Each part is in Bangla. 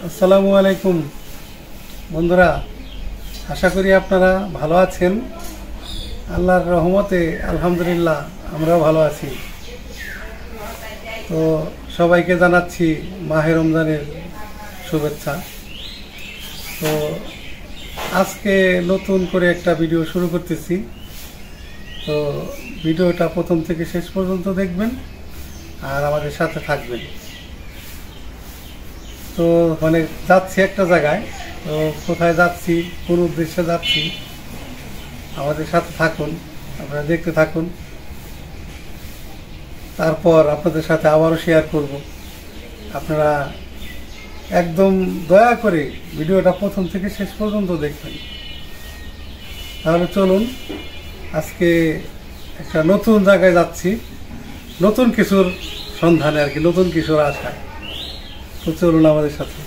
আসসালামু আলাইকুম বন্ধুরা, আশা করি আপনারা ভালো আছেন। আল্লাহর রহমতে আলহামদুলিল্লাহ আমরাও ভালো আছি। তো সবাইকে জানাচ্ছি মাহে রমজানের শুভেচ্ছা। তো আজকে নতুন করে একটা ভিডিও শুরু করতেছি। তো ভিডিওটা প্রথম থেকে শেষ পর্যন্ত দেখবেন আর আমাদের সাথে থাকবেন। তো মানে যাচ্ছি একটা জায়গায়, তো কোথায় যাচ্ছি, কোন উদ্দেশ্যে যাচ্ছি, আমাদের সাথে থাকুন, আপনারা দেখতে থাকুন। তারপর আপনাদের সাথে আবারও শেয়ার করব। আপনারা একদম দয়া করে ভিডিওটা প্রথম থেকে শেষ পর্যন্ত দেখবেন। তাহলে চলুন, আজকে একটা নতুন জায়গায় যাচ্ছি, নতুন কিছুর সন্ধানে আর কি, নতুন কিছুর আশায়। তো চলুন আমাদের সাথে।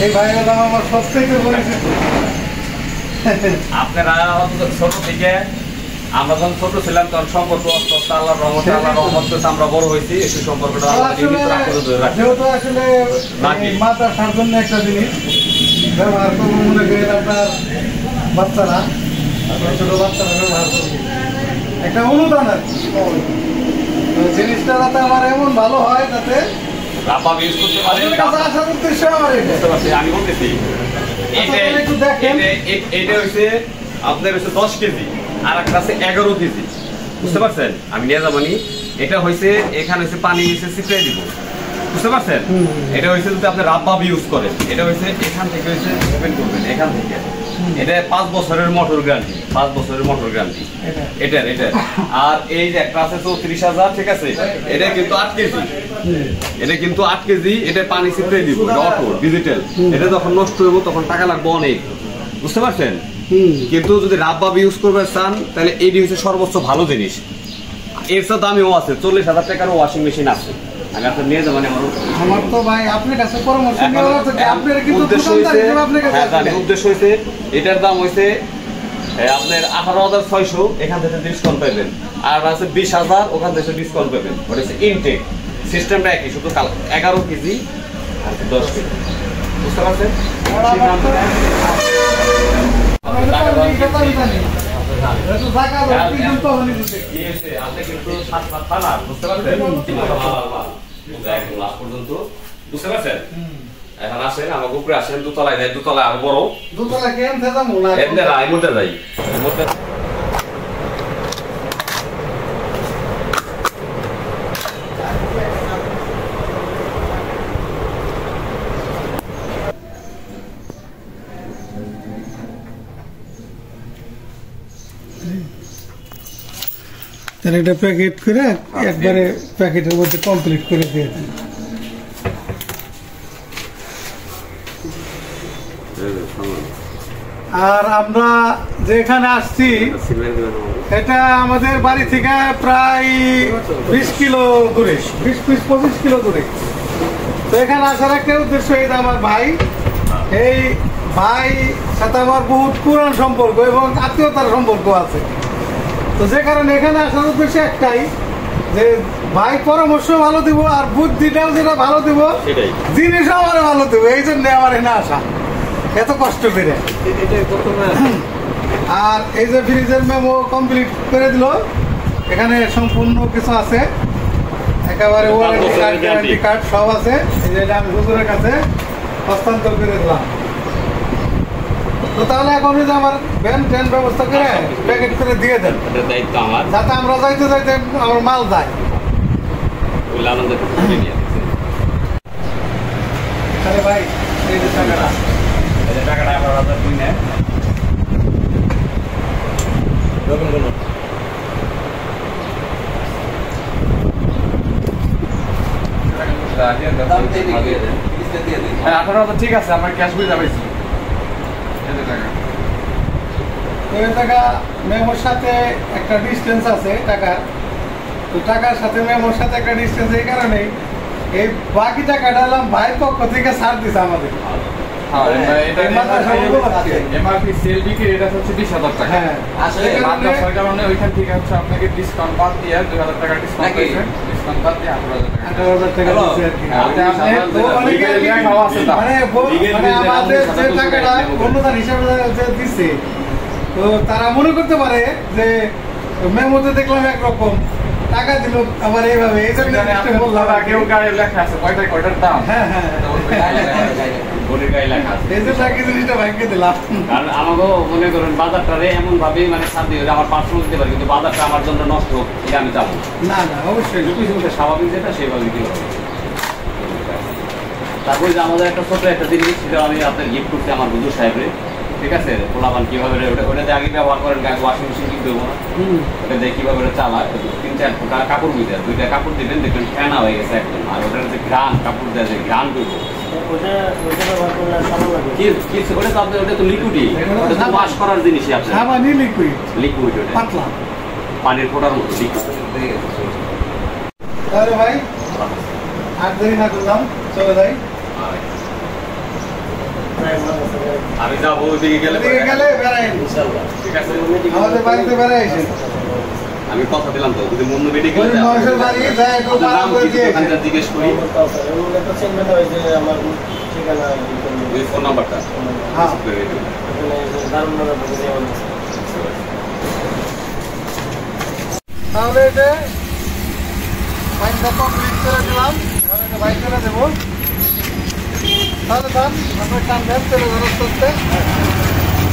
এই ভাইয়ের নাম আমার সবথেকে পরিচিত। আপনারা ছোট থেকে, আমরা যখন ছোট ছিলাম তখন সম্পর্ক আল্লাহর রহমতে আমরা বড় হয়েছি। একটু সম্পর্কটা যেহেতু আসলে মাদ্রাসার জন্য একটা জিনিস ব্যবহার করবো, মনে করেন আপনার বাচ্চারা, ছোট বাচ্চারা ব্যবহার করবে, একটা অনুদান আর কি। জিনিসটা যাতে আমার এমন ভালো হয় যাতে আমি বলতেছি এটা হচ্ছে আপনার হচ্ছে 10 কেজি আর একটা আছে 11 কেজি, বুঝতে পারছেন? আমি নিয়ে যাবো নি। এটা হয়েছে এখানে হচ্ছে পানি এসে ছিটিয়ে দিব, বুঝতে পারছেন? এটা হয়েছে যদি আপনি রাব্বাব ইউজ করেন, এটা হয়েছে এখান থেকে হয়েছে ওপেন করবেন এখান থেকে। এটা 5 বছরের মোটর গ্যারান্টি, 5 বছরের মোটর গ্যারান্টি এটার। আর এই যে একটা আছে 34,000, ঠিক আছে? এটা কিন্তু 8 কেজি, এটা কিন্তু 8 কেজি। এটা পানি ছিটিয়ে দিব, অটো ডিজিটাল। এটা যখন নষ্ট হইব তখন টাকা লাগবে অনেক, বুঝতে পারছেন? কিন্তু যদি রাব্বাব ইউজ করবে চান তাহলে এটি হচ্ছে সর্বোচ্চ ভালো জিনিস। এর সাথে দামিও আছে, 40,000 টাকার ওয়াশিং মেশিন আছে। আমি আপনার নিয়ে যাবেন। আমার তো ভাই আপনার কাছে পরামর্শ উদ্দেশ্য হয়েছে এটার দাম হয়েছে আপনার 18,600, এখান থেকে ডিসকাউন্ট পাবেন। আর আছে 20,000, ওখান থেকে ডিসকাউন্ট পাবেন। ওটা হচ্ছে ইনটেক, সিস্টেমটা একই, শুধু 11 কেজি আর 10 কেজি, বুঝতে পারছেন? বুঝতে পারছেন? এখন আসেন আমার উপরে, আসেন দোতলায় যাই, দোতলায় আরো বড় দোতলা কেমন যাই। তাহলে একটা প্যাকেট করে একবারে প্যাকেটের মধ্যে কমপ্লিট করে দিয়েছি। আর আমরা যেখানে আসছি এটা আমাদের বাড়ি থেকে প্রায় 20 কিলো দূরে, 20-25 কিলো দূরে। তো এখানে আসার একটা উদ্দেশ্য, এই আমার ভাই, এই ভাই সাথে আমার বহুত পুরান সম্পর্ক এবং আত্মীয়তার সম্পর্ক আছে। তো যে কারণে এখানে আসার উদ্দেশ্য একটাই, যে ভাই পরামর্শ ভালো দিব আর বুদ্ধিটাও যেটা ভালো দিব সেটাই জিনিসও আমার ভালো দিব, এই জন্য আমার এখানে আসা এত কষ্ট করে। আর এই যে ফ্রিজের মেমো কমপ্লিট করে দিল, এখানে সম্পূর্ণ কিছু আছে, একেবারে ওয়ারেন্টি কার্ড গ্যারান্টি কার্ড সব আছে। এই যে এটা আমি হুজুরের কাছে হস্তান্তর করে দিলাম। তো তাহলে এখন যে আমার ভ্যান ট্রেন ব্যবস্থা করে প্যাকেট করে দিয়ে দেন, দায়িত্ব আমার, যাতে আমরা যাইতে যাইতে আমার মাল যায়। তাহলে ভাই এই যে টাকাটা, টাকাটা আমার হাতে তুই নেয় হ্যাঁ 18,000 ঠিক আছে, আমার ক্যাশ বুঝে যাবে। টাকা মেমোর সাথে একটা ডিস্টেন্স আছে টাকার, তো টাকার সাথে মেমোর সাথে একটা ডিস্টেন্স, এই কারণেই এই বাকি টাকাটা হলাম ভাইয়ের পক্ষ থেকে ছাড় দিছে আমাদের। এমআরপি সেল বিক্রি এটা হচ্ছে 20,000 টাকা। হ্যাঁ আসলে মাদ্রাসার কারণে ওইখান থেকে হচ্ছে আপনাকে ডিসকাউন্ট বাদ দিয়ে 2,000 টাকা ডিসকাউন্ট দিয়েছে, ডিসকাউন্ট বাদ দিয়ে 18,000 টাকা। 18,000 টাকা দিচ্ছে আর কি। মানে আমাদের যে টাকাটা অন্যদান হিসাবে যে দিচ্ছে, তো তারা মনে করতে পারে যে মেমোতে দেখলাম একরকম, টাকা দিল আবার এইভাবে, এই জন্য বললাম। কেউ গায়ে লেখা আছে কয়টার দাম। হ্যাঁ হ্যাঁ মনে করেন বাজারটারে এমন ভাবে মানে শান্তি আমার পার্সোনাল দিতে পারি, কিন্তু বাজারটা আমার জন্য নষ্ট হোক এটা আমি চাবো না। না অবশ্যই স্বাভাবিক যেটা সেভাবে দিতে হবে। তারপরে যে আমাদের একটা ছোট একটা জিনিস, সেটা আমি আপনার গিফট করছি আমার হুজুর সাহেবের, ঠিক আছে? পোলাপান কিভাবে ওটাতে আগে ব্যবহার করেন, ওয়াশিং মেশিন কিনতে দেবো না, ওটা দিয়ে কিভাবে চালায় 3-4 ফুটা কাপড় বুঝে, 2টা কাপড় দিবেন, দেখবেন ফেনা হয়ে গেছে একদম। আর ওটার যে ঘ্রাণ, কাপড় দেওয়া যে ঘ্রাণ করবো ওটা তো লিকুইডই, ওটা তো ওয়াশ করার জিনিসই আছে, লিকুইড ওটা পাতলা পানির ফোটার মতো লিকুইড। তাহলে ভাই আর দেরি না করলাম, চলে যাই। আমি যাবো ওইদিকে গেলে ঠিক আছে, আমাদের বাড়িতে বেড়াই আসেন। আমি কথা দিলাম তো, যদি মন্য বেডে গেলে জিজ্ঞেস করি ফোন নাম্বারটা। তাহলে এই যে বাইকটা কমপ্লিট করে দিলাম, বাইক করে দেবো। তাহলে যান আপনার কান দেন তেলে খরচ করতে,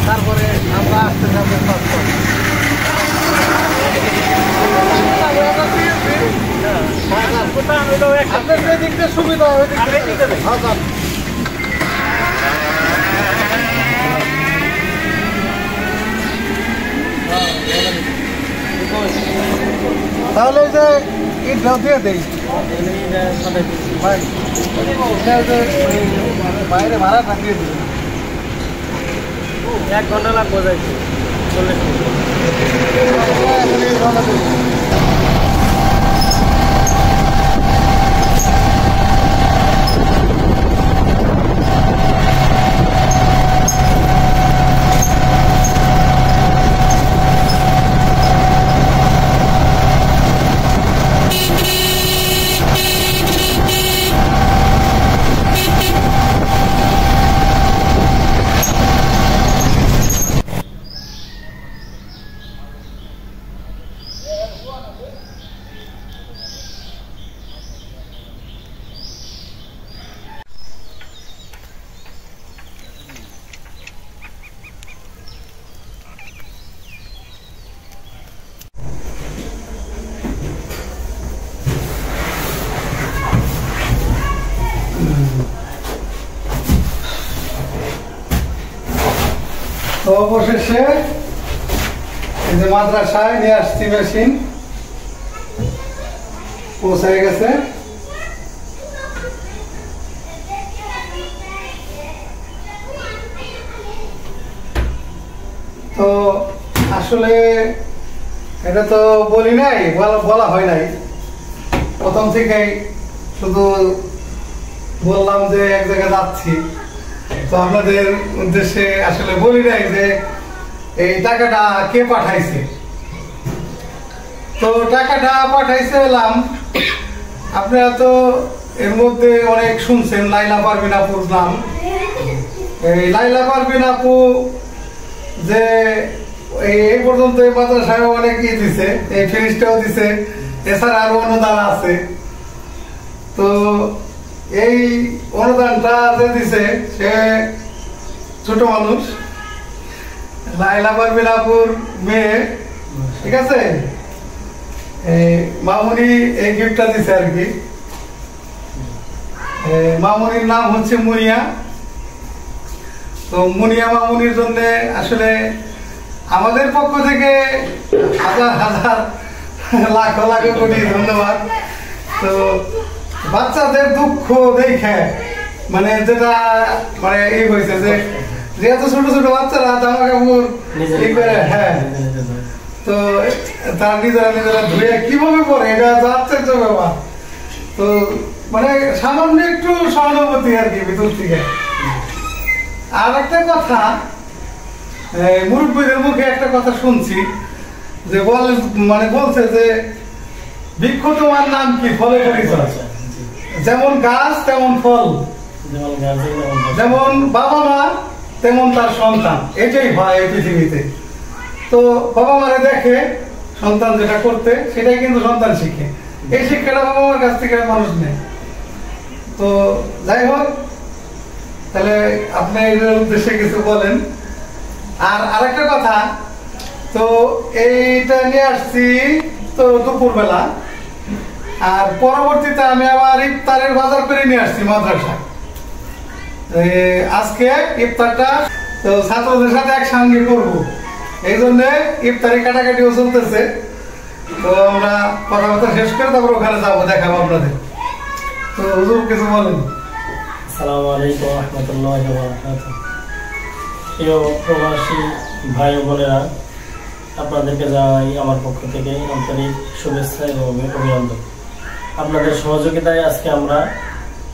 তারপরে আমরা আসতে যাবো। আপনার যে দিকটা সুবিধা হয় তাহলে যে ইটটাও দিয়ে দেই ভাই, বাইরে ভাড়াটা দিয়ে দিই। 1 ঘন্টা লাগবো যাইতে 40 মিনিট। তো অবশেষে এই যে মাদ্রাসায় নিয়ে আসছি মেশিন, পৌঁছায় গেছে। তো আসলে এটা তো বলি নাই, বলা হয় নাই, প্রথম থেকেই শুধু বললাম যে এক জায়গায় যাচ্ছি। তো আপনাদের উদ্দেশ্যে আসলে বলি নাই যে এই টাকাটা কে পাঠাইছে। তো টাকাটা পাঠাইছে এলাম। আপনারা তো এর মধ্যে অনেক শুনছেন লাইলা পারভিন আপুর নাম। এই লাইলা পারভিন আপু যে এই পর্যন্ত এই মাদ্রাসায় অনেক দিছে, এই ফিনিশটাও দিছে, এছাড়া আরো অনুদান আছে। তো এই অনুদানটা যে দিছে সে ছোট মানুষ, লাইলা পারভিন আপুর মেয়ে, ঠিক আছে। মামুনি এই গিফটটা দিছে আর কি। মামুনির নাম হচ্ছে মুনিয়া। তো মুনিয়া মামুনির জন্য আসলে আমাদের পক্ষ থেকে হাজার হাজার লাখ লাখ কোটি ধন্যবাদ। তো বাচ্চাদের দুঃখ দেখে মানে যেটা মানে এই হয়েছে যে যেহেতু ছোট ছোট বাচ্চারা জামা কাপড় এই করে, হ্যাঁ, তো তার নিজেরা নিজেরা ধুয়ে কিভাবে পরে এটা আশ্চর্য ব্যাপার। তো মানে সামান্য একটু সহানুভূতি আর কি ভিতর থেকে। আর একটা কথা, মুরব্বীদের মুখে একটা কথা শুনছি যে মানে বলছে যে বৃক্ষ তোমার নাম কি, ফলে পরিচয়। যেমন গাছ তেমন ফল, যেমন বাবা মা তেমন তার সন্তান, এটাই হয় এই পৃথিবীতে। তো বাবা মারে দেখে সন্তান যেটা করতে সেটাই কিন্তু সন্তান শিখে। এই শিক্ষাটা বাবা মার কাছ থেকে মানুষ নেয়। তো যাই হোক, তাহলে আপনি এর উদ্দেশ্যে কিছু বলেন। আর আরেকটা কথা, তো এইটা নিয়ে আসছি তো দুপুরবেলা, আর পরবর্তীতে আমি আবার ইফতারের বাজার করে নিয়ে আসছি মাদ্রাসায়। আজকে ইফতারটা তো ছাত্রদের সাথে একসঙ্গে করবো, এই জন্য ইফতারি কাটাকাটিও চলতেছে। তো আমরা কথাবার্তা শেষ করে তারপর ওখানে যাবো, দেখাবো আপনাদের। তো হুজুর কিছু বলেন। আসসালামু আলাইকুম ওয়া রাহমাতুল্লাহি ওয়া বারাকাতুহু। প্রিয় প্রবাসী ভাই ও বোনেরা, আপনাদেরকে জানাই আমার পক্ষ থেকে আন্তরিক শুভেচ্ছা এবং অভিনন্দন। আপনাদের সহযোগিতায় আজকে আমরা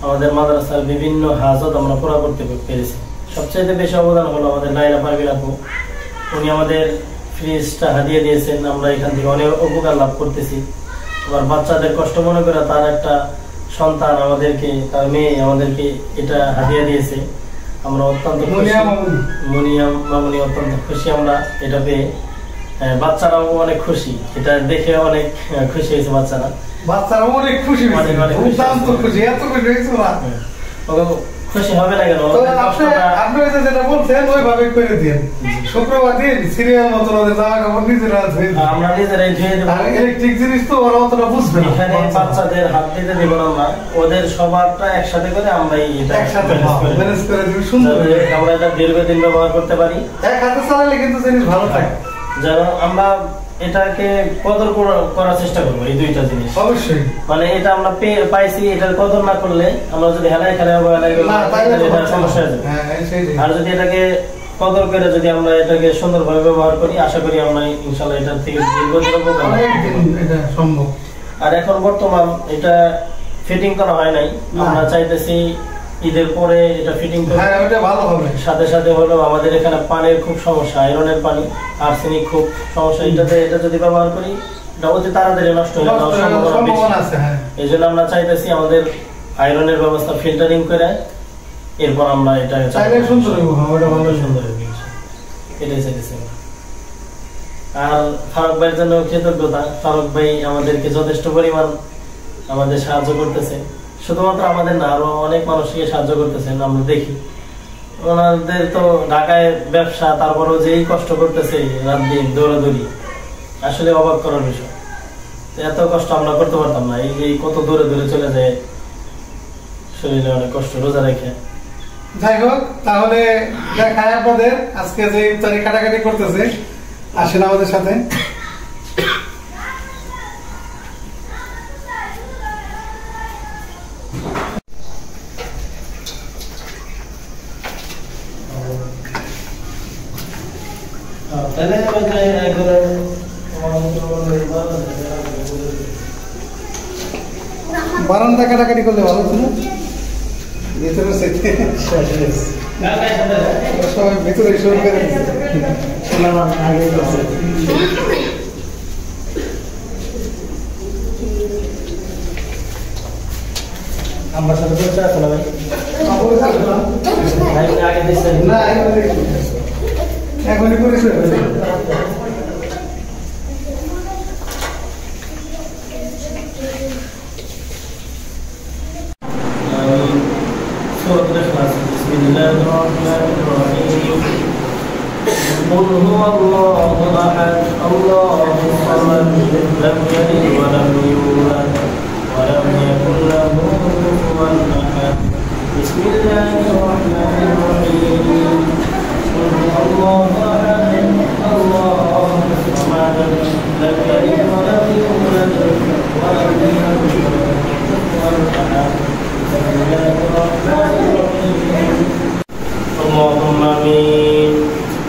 আমাদের মাদ্রাসার বিভিন্ন হাজত আমরা পুরা করতে পেরেছি। সবচেয়ে বেশি অবদান হলো আমাদের লাইলা পারভিন আপু। উনি আমাদের ফ্রিজটা হাদিয়ে দিয়েছেন, আমরা এখান থেকে অনেক উপকার লাভ করতেছি। আবার বাচ্চাদের কষ্ট মনে করে তার একটা সন্তান আমাদেরকে, তার মেয়ে আমাদেরকে এটা হাদিয়া দিয়েছে। আমরা অত্যন্ত মুনিয়া মামুনি অত্যন্ত খুশি আমরা এটা পেয়ে। বাচ্চারাও অনেক খুশি, এটা দেখে অনেক খুশি হয়েছে বাচ্চারা। বাচ্চারাও অনেক খুশি হয়েছে, এত খুশি হয়েছে ওরা। খুশি হবে না কেন? আপনি যেটা বলছেন ওইভাবে করে দিন। শুক্রবার দিন সিরিয়াল মতো ওদের জামা কাপড় নিজেরা ধুয়ে দিই, আমরা নিজেরাই ধুয়ে দেবো। আর ইলেকট্রিক জিনিস তো ওরা অতটা বুঝবে না। এখানে বাচ্চাদের হাত দিতে দেব না আমরা, ওদের সবারটা একসাথে করে আমরা এটা একসাথে ম্যানেজ করে দিব সুন্দর। আমরা এটা দীর্ঘদিন ব্যবহার করতে পারি। এক হাতে চালালে কিন্তু জিনিস ভালো থাকে। যেন আমরা এটাকে কদর করার চেষ্টা করবো, এই দুইটা জিনিস অবশ্যই। মানে এটা আমরা পাইছি, এটার কদর না করলে আমরা যদি হেলায় খেলায় সমস্যা হয়ে যাবে। আর যদি এটাকে কদর করে যদি আমরা এটাকে সুন্দরভাবে ব্যবহার করি, আশা করি আমরা ইনশাল্লাহ এটার থেকে সম্ভব। আর এখন বর্তমান এটা ফিটিং করা হয় নাই, আমরা চাইতেছি ঈদের পরে এটা ফিটিং করে। হ্যাঁ, ওটা ভালো হবে। সাথে সাথে হলো আমাদের এখানে পানির খুব সমস্যা, আয়রনের পানি, আর্সেনিক খুব সমস্যা। এটা যদি ব্যবহার করি এটা অতি তাড়াতাড়ি নষ্ট হয়ে যাওয়ার সম্ভাবনা আছে। এই জন্য আমরা চাইতেছি আমাদের আয়রনের ব্যবস্থা ফিল্টারিং করে এরপর আমরা এটা সুন্দর এটাই চাইতেছি। আর ফারুক ভাইয়ের জন্য কৃতজ্ঞতা। ফারুক ভাই আমাদেরকে যথেষ্ট পরিমাণ আমাদের সাহায্য করতেছে। শুধুমাত্র আমাদের না, আরো অনেক মানুষকে সাহায্য করতেছেন। আমরা দেখি ওনাদের তো ঢাকায় ব্যবসা, তারপরেও যেই কষ্ট করতেছে রাত দিন দৌড়াদৌড়ি, আসলে অবাক করার বিষয়। এত কষ্ট আমরা করতে পারতাম না। এই যে কত দূরে দূরে চলে যায়, শরীরে অনেক কষ্ট রোজা রেখে। যাই হোক, তাহলে দেখায় আপনাদের আজকে যে ইফতারি কাটাকাটি করতেছে, আসেন আমাদের সাথে। বারান্দা কাটাকাটি করলে ভালো ছিল, ভিতরে সবাই ভিতরে শুরু করে আমার সাথে পরিচয় আছে না ভাই? ভাই আপনি আগে দিচ্ছেন না এখনই পরিচয় হয়েছে। سورة الإخلاص بسم الله الرحمن الرحيم قل هو الله أحد الله الصمد لم يلد ولم يولد ولم يكن له كفوا أحد بسم الله الرحمن الرحيم قل هو الله أحد الله الصمد لم يلد ولم يولد ولم يكن له كفوا أحد بسم الله الرحمن الرحيم اللهم آمين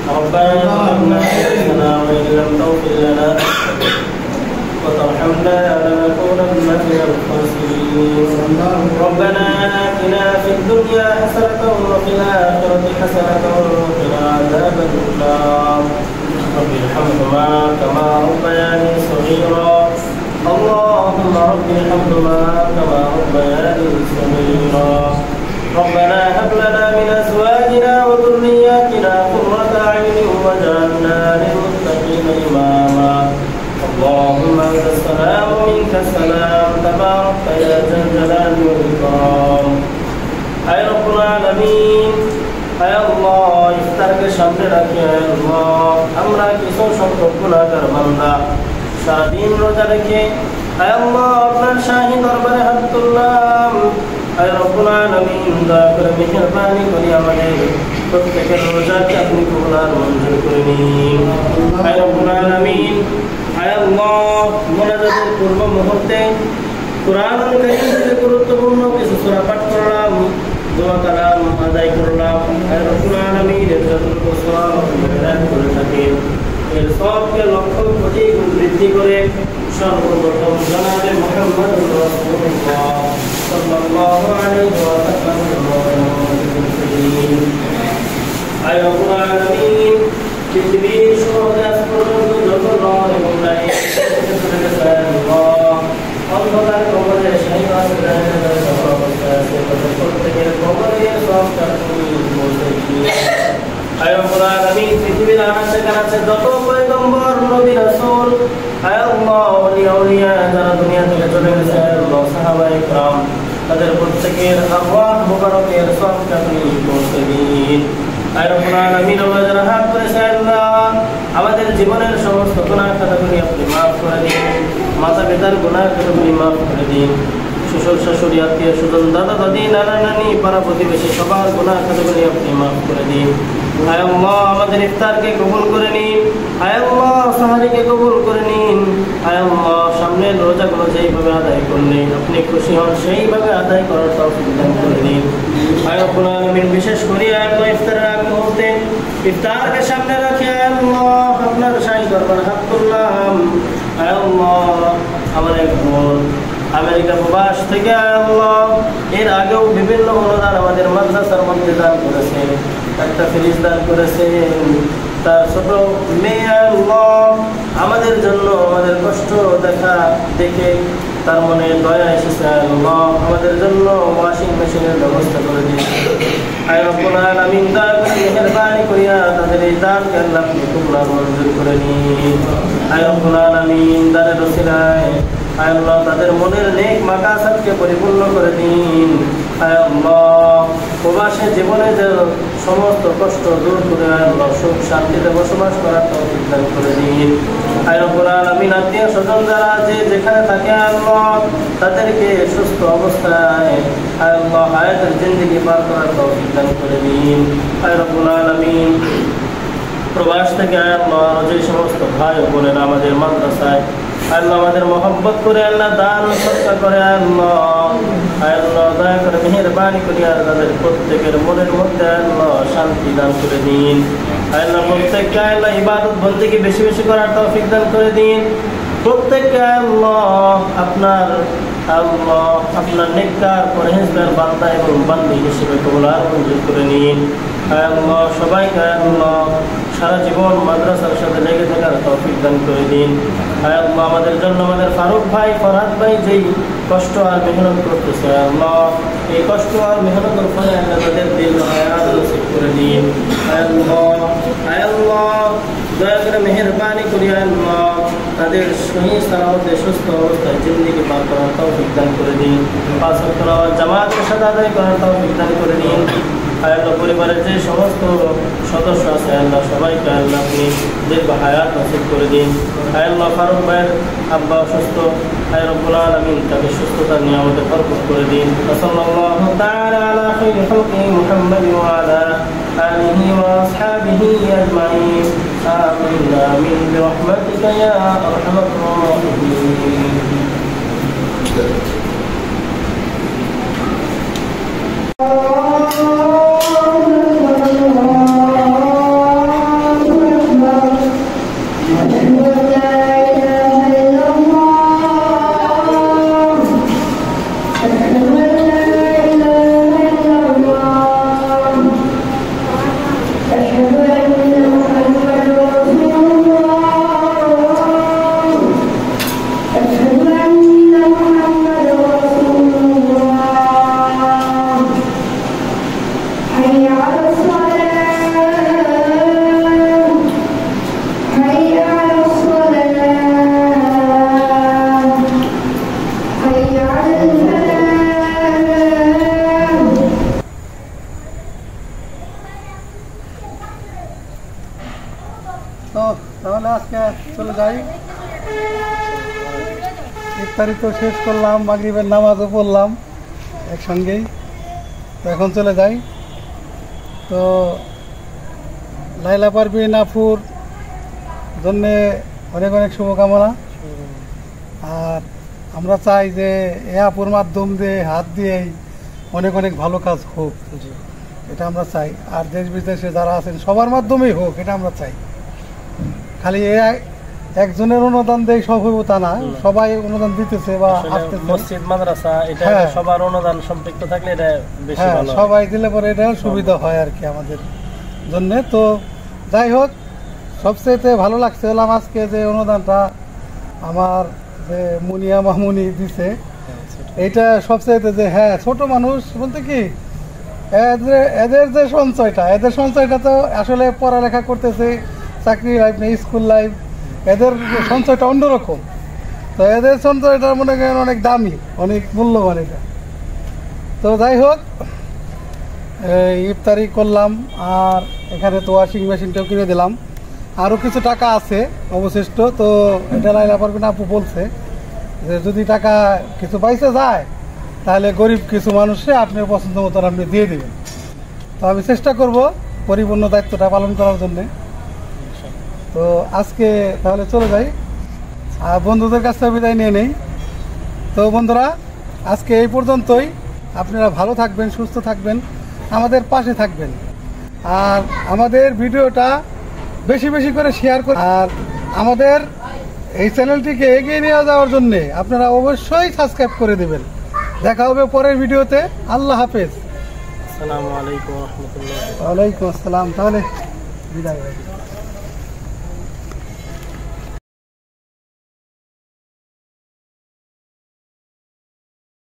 ربنا ظلمنا أنفسنا وإن لم تغفر لنا وترحمنا لنكونن من الخاسرين ربنا آتنا في الدنيا حسنة وفي الآخرة حسنة وقنا عذاب النار رب ارحمهما كما ربياني صغيرا اللهم رب ارحمهما كما ربياني صغيرا ربنا هب لنا من أزواجنا وذرياتنا قرة أعين واجعلنا للمتقين إماما اللهم أنت السلام ومنك السلام تبارك يا ذا الجلال والإكرام أي رب العالمين أي الله ইফতারকে সামনে রাখি আয় আল্লাহ আমরা কিছু সংখ্যক গুনাহগার বান্দা সারাদিন রোজা রেখে আয় আল্লাহ আপনার শাহী দরবারে হাত তুললাম আয় রব্বুল আলামিন দয়া করে মেহেরবানি করে আমাদের প্রত্যেকের রোজাকে আপনি কবুল আর মঞ্জুর করে নিন আয় রব্বুল আলামিন আয় আল্লাহ মোনাজাতের পূর্ব মুহূর্তে কুরআনুল কারীমের গুরুত্বপূর্ণ কিছু সূরা পাঠ করলাম দোয়া কালাম আদায় করলাম আয় রব্বুল আলামিন এর যতটুকু সওয়াব আপনি প্রদান করে থাকেন এর সওয়াবকে লক্ষ কোটি গুণ বৃদ্ধি করে সর্বপ্রথম জনাবে মুহাম্মদ রাসূলুল্লাহ সাল্লাল্লাহু আলাইহি ওয়া সাল্লাম আয় রব্বুল আলামিন পৃথিবীর সমস্ত পর্যন্ত যত নর এবং নারী অন্ধকার কবরে শাহী অবস্থায় আছে প্রত্যেকের কবরে সব আয় রব্বুল আলামিন পৃথিবীর আনাচে কানাচে যত পয়গম্বর নবী রাসূল আয় আল্লাহ আউলিয়া যারা দুনিয়া থেকে চলে গেছে আল্লাহ সাহাবায়ে کرام তাদের প্রত্যেকের আরওয়াহ মুবারকের সওয়াবটা আপনি পৌঁছে দিন আয় রব্বুল আলামিন আমরা যারা হাত করেছে আল্লাহ আমাদের জীবনের সমস্ত গুনাহ খাতাগুলি আপনি মাফ করে দিন মাতা পিতার গুনাহ খাতাগুলি মাফ করে দিন শ্বশুর শাশুড়ি আত্মীয় স্বজন দাদা দাদি নানা নানি পাড়া প্রতিবেশী সবার গুনাহ খাতাগুলি আপনি মাফ করে দিন আয় আল্লাহ আমাদের ইফতারকে কবুল করে নিন আয় আল্লাহ সাহারিকে কবুল করে নিন আয় আল্লাহ সামনের রোজাগুলো যেইভাবে আদায় করলেন আপনি খুশি হন সেইভাবে আদায় করার তৌফিক দান করে দিন আয় রব্বুল আলামিন বিশেষ করে আয় আল্লাহ ইফতারের আগ মুহূর্তে ইফতারকে সামনে রাখে আয় আল্লাহ আপনার শাহী দরবারে হাত তুললাম আয় আল্লাহ আমার এক বোন আমেরিকা প্রবাস থেকে আয় আল্লাহ এর আগেও বিভিন্ন অনুদান আমাদের মাদ্রাসার মধ্যে দান করেছেন একটা ফ্রিজ দান করেছেন তার ছোট মেয়ে আল্লাহ আমাদের জন্য আমাদের কষ্ট দেখে তার মনে দয়া এসেছে আল্লাহ আমাদের জন্য ওয়াশিং মেশিনের ব্যবস্থা করে দিন আয় রব্বুল আলামিন দয়া করে মেহেরবানি করিয়া তাদের এই দানকে আল্লাহ আপনি কবুল আর মঞ্জুর করে নিন আয় রব্বুল আলামিন দানের ওসিলায় আয় আল্লাহ তাদের মনের নেক মাকাসাদকে পরিপূর্ণ করে দিন আয় আল্লাহ প্রবাসী জীবনে যে সমস্ত কষ্ট দূর করে আয় আল্লাহ সুখ শান্তিতে বসবাস করার তৌফিক দান করে দিন আয় রব্বুল আলামিন আত্মীয় স্বজন যারা যে যেখানে থাকে আল্লাহ তাদেরকে সুস্থ অবস্থায় আয় আল্লাহ হায়াতের জিন্দেগি পার করার তৌফিক দান করে দিন আয় রব্বুল আলামিন প্রবাস থেকে আয় আল্লাহ যে সমস্ত ভাই ও বোনেরা আমাদের মাদ্রাসায় আল্লাহ আমাদের মহব্বত করে আল্লাহ দান সৎকার করে আল্লাহ দয়া করে মেহেরবানি করে তাদের প্রত্যেকের মনের মধ্যে আল্লাহ শান্তি দান করে দিন আল্লাহ প্রত্যেককে আল্লাহ ইবাদত বন্দেগী বেশি বেশি করার তৌফিক দান করে দিন প্রত্যেককে আল্লাহ আপনার নেককার পরহেজগার বান্দা এবং বান্দি হিসেবে কবুল আর মঞ্জুর করে নিন আল্লাহ সবাইকে আল্লাহ সারা জীবন মাদ্রাসার সাথে লেগে থাকার তৌফিক দান করে দিন। আয় আল্লাহ, আমাদের জন্য আমাদের ফারুক ভাই, ফরহাদ ভাই যেই কষ্ট আর মেহনত করতেছে, আল্লাহ এই কষ্ট আর মেহনতের ফলে আল্লাহ তাদের দিল হায়াত নসিব করে দিন। আয় আল্লাহ, দয়া করে মেহেরবানি করি আল্লাহ তাদের সহি সালামতে সুস্থ অবস্থায় জিন্দেগি পার করার তৌফিক দান করে দিন। পাঁচ ওয়াক্ত নামাজ জামাতের সাথে আদায় করার তৌফিক দান করে দিন। আয় আল্লাহ, পরিবারের যে সমস্ত সদস্য আছে আল্লাহ সবাইকে আল্লাহ আপনি দীর্ঘ হায়াত নসিব করে দিন। আয় আল্লাহ, ফারুক ভাইয়ের আব্বা অসুস্থ, আয় রব্বুল আলামিন তাকে সুস্থতার নিয়ামতে বরকত করে দিন। সাল্লাল্লাহু তাআলা আলা খায়রি খালকি মুহাম্মাদ ওয়া আলা আলিহি ওয়া আসহাবিহি আজমাইন। আমিন আমিন বিরহমাতিকা ইয়া আরহামার রাহিমিন। তো তাহলে আজকে চলে যাই। ইফতারি তো শেষ করলাম, মাগরিবের নামাজও পড়লাম একসঙ্গেই। তো এখন চলে যাই। তো লাইলা পারভিন আপুর জন্যে অনেক অনেক শুভকামনা। আর আমরা চাই যে এ আপুর মাধ্যম দিয়ে হাত দিয়েই অনেক অনেক ভালো কাজ হোক, এটা আমরা চাই। আর দেশ বিদেশে যারা আছেন সবার মাধ্যমেই হোক, এটা আমরা চাই। খালি একজনের অনুদান দেয় সব হইব তা না, সবাই অনুদান দিতেছে বা আসতেছে। মসজিদ মাদ্রাসা এটা সবার অনুদান সম্পৃক্ত থাকলে এটা বেশি ভালো, সবাই দিলে পরে এটা সুবিধা হয় আর কি আমাদের জন্য। তো যাই হোক, সবচেয়ে ভালো লাগছে হলাম আজকে যে অনুদানটা আমার যে মুনিয়া মামুনি দিছে, এইটা সবচেয়ে যে হ্যাঁ ছোট মানুষ বলতে কি এদের যে সঞ্চয়টা, এদের সঞ্চয়টা তো আসলে পড়ালেখা করতেছে, চাকরি লাইফ নেই, স্কুল লাইফ, এদের সঞ্চয়টা অন্যরকম। তো এদের সঞ্চয়টা মনে করেন অনেক দামি, অনেক মূল্যবান এটা। তো যাই হোক, ইফতারি করলাম আর এখানে তো ওয়াশিং মেশিনটাও কিনে দিলাম। আরও কিছু টাকা আছে অবশিষ্ট, তো এটা লাইলা পারবেন আপু বলছে যে যদি টাকা কিছু পয়সা যায় তাহলে গরিব কিছু মানুষে আপনার পছন্দ মতন আপনি দিয়ে দেবেন। তো আমি চেষ্টা করব পরিপূর্ণ দায়িত্বটা পালন করার জন্যে। তো আজকে তাহলে চলে যাই, আর বন্ধুদের কাছ থেকে বিদায় নিয়ে নেই। তো বন্ধুরা, আজকে এই পর্যন্তই। আপনারা ভালো থাকবেন, সুস্থ থাকবেন, আমাদের পাশে থাকবেন, আর আমাদের ভিডিওটা বেশি বেশি করে শেয়ার করুন। আর আমাদের এই চ্যানেলটিকে এগিয়ে নিয়ে যাওয়ার জন্যে আপনারা অবশ্যই সাবস্ক্রাইব করে দেবেন। দেখা হবে পরের ভিডিওতে। আল্লাহ হাফেজ। আসসালামু আলাইকুম ওয়া রাহমাতুল্লাহ। ওয়ালাইকুম আসসালাম। তাহলে বিদায়।